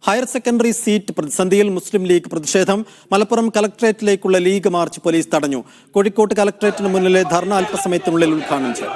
Higher secondary seat പ്രതിസന്ധിയിൽ മുസ്ലിം league പ്രതിഷേധം. Malappuram കലക്ടറേറ്റിലേക്കുള്ള league March police തടഞ്ഞു. കോഴിക്കോട് കലക്ടറേറ്റിന് മുന്നിലെ ധർണ അല്പസമയത്തിനുള്ളിൽ ഉദ്ഘാടനം ചെയ്യും.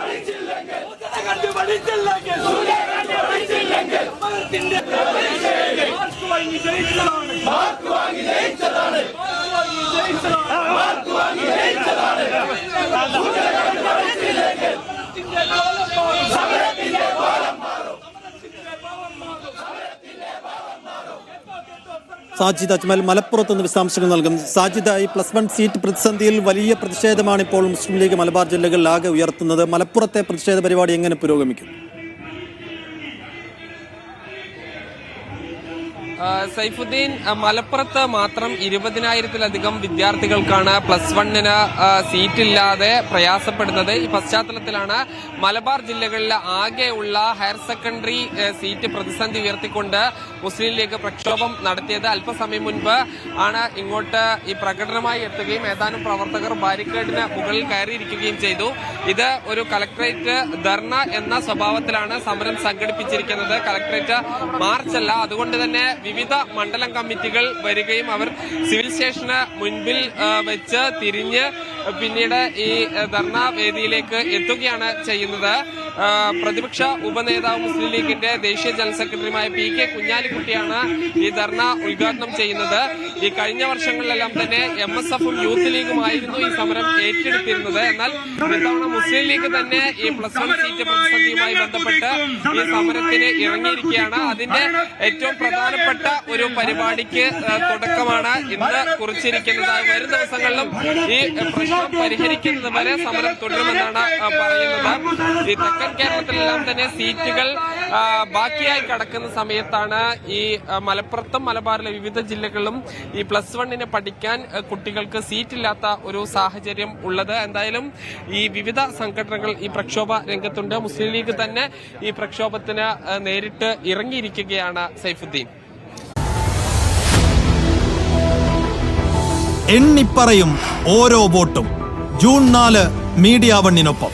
സാജിദ് അജ്മൽ മലപ്പുറത്ത് നിന്ന് വിശദാംശങ്ങൾ നൽകും. സാജിദ്, ഈ +1 സീറ്റ് പ്രതിസന്ധിയിൽ വലിയ പ്രതിഷേധമാണ് ഇപ്പോൾ മുസ്ലിം ലീഗ് മലബാർ ജില്ലകളിലാകെ ഉയർത്തുന്നത്. മലപ്പുറത്തെ പ്രതിഷേധ പരിപാടി എങ്ങനെ പുരോഗമിക്കും? സൈഫുദ്ദീൻ, മലപ്പുറത്ത് മാത്രം 20,000-ലധികം വിദ്യാർത്ഥികൾക്കാണ് +1-ന് സീറ്റില്ലാതെ പ്രയാസപ്പെടുന്നത്. ഈ പശ്ചാത്തലത്തിലാണ് മലബാർ ജില്ലകളിൽ ആകെയുള്ള ഹയർ സെക്കൻഡറി സീറ്റ് പ്രതിസന്ധി ഉയർത്തിക്കൊണ്ട് മുസ്ലിം ലീഗ് പ്രക്ഷോഭം നടത്തിയത്. അല്പസമയം മുൻപ് ആണ് ഇങ്ങോട്ട് ഈ പ്രകടനമായി എത്തുകയും ഏതാനും പ്രവർത്തകർ ബാരിക്കേഡിന് മുകളിൽ കയറിയിരിക്കുകയും ചെയ്തു. ഇത് ഒരു കളക്ടറേറ്റ് ധർണ എന്ന സ്വഭാവത്തിലാണ് സമരം സംഘടിപ്പിച്ചിരിക്കുന്നത്. കളക്ടറേറ്റ് മാർച്ചല്ല. അതുകൊണ്ട് തന്നെ വിവിധ മണ്ഡലം കമ്മിറ്റികൾ വരികയും അവർ സിവിൽ സ്റ്റേഷന് മുൻപിൽ വെച്ച് തിരിഞ്ഞ് പിന്നീട് ഈ ധർണാ വേദിയിലേക്ക് എത്തുകയാണ് ചെയ്യുന്നത്. പ്രതിപക്ഷ ഉപനേതാവ് മുസ്ലിം ലീഗിന്റെ ദേശീയ ജനറൽ സെക്രട്ടറിയുമായ PK കുഞ്ഞാലിക്കുട്ടിയാണ് ഈ ധർണ ഉദ്ഘാടനം ചെയ്യുന്നത്. ഈ കഴിഞ്ഞ വർഷങ്ങളിലെല്ലാം തന്നെ MSFും യൂത്ത് ലീഗുമായിരുന്നു ഈ സമരം ഏറ്റെടുത്തിരുന്നത്. എന്നാൽ ഇത്തവണ മുസ്ലിം ലീഗ് തന്നെ ഈ +1 സീറ്റ് പ്രതിസന്ധിയുമായി ബന്ധപ്പെട്ട് ഈ സമരത്തിന് ഇറങ്ങിയിരിക്കുകയാണ്. അതിന്റെ ഏറ്റവും പ്രധാനപ്പെട്ട ഒരു പരിപാടിക്ക് തുടക്കമാണ് ഇന്ന് കുറിച്ചിരിക്കുന്നത്. വരും ദിവസങ്ങളിലും ഈ പ്രശ്നം പരിഹരിക്കുന്നത് വരെ സമരം തുടരുമെന്നാണ് പറയുന്നത്. ഈ തെക്കൻ കേരളത്തിലെല്ലാം തന്നെ സീറ്റുകൾ ബാക്കിയായി കടക്കുന്ന സമയത്താണ് ഈ മലപ്പുറത്തും മലബാറിലെ വിവിധ ജില്ലകളിലും ഈ +1-ന് പഠിക്കാൻ കുട്ടികൾക്ക് സീറ്റില്ലാത്ത ഒരു സാഹചര്യം ഉള്ളത്. എന്തായാലും ഈ വിവിധ സംഘടനകൾ ഈ പ്രക്ഷോഭ രംഗത്തുണ്ട്. മുസ്ലിം ലീഗ് തന്നെ ഈ പ്രക്ഷോഭത്തിന് നേരിട്ട് ഇറങ്ങിയിരിക്കുകയാണ്. സൈഫുദ്ദീൻ, എണ്ണിപ്പറയും ഓരോ വോട്ടും. June 4 media 1-നൊപ്പം.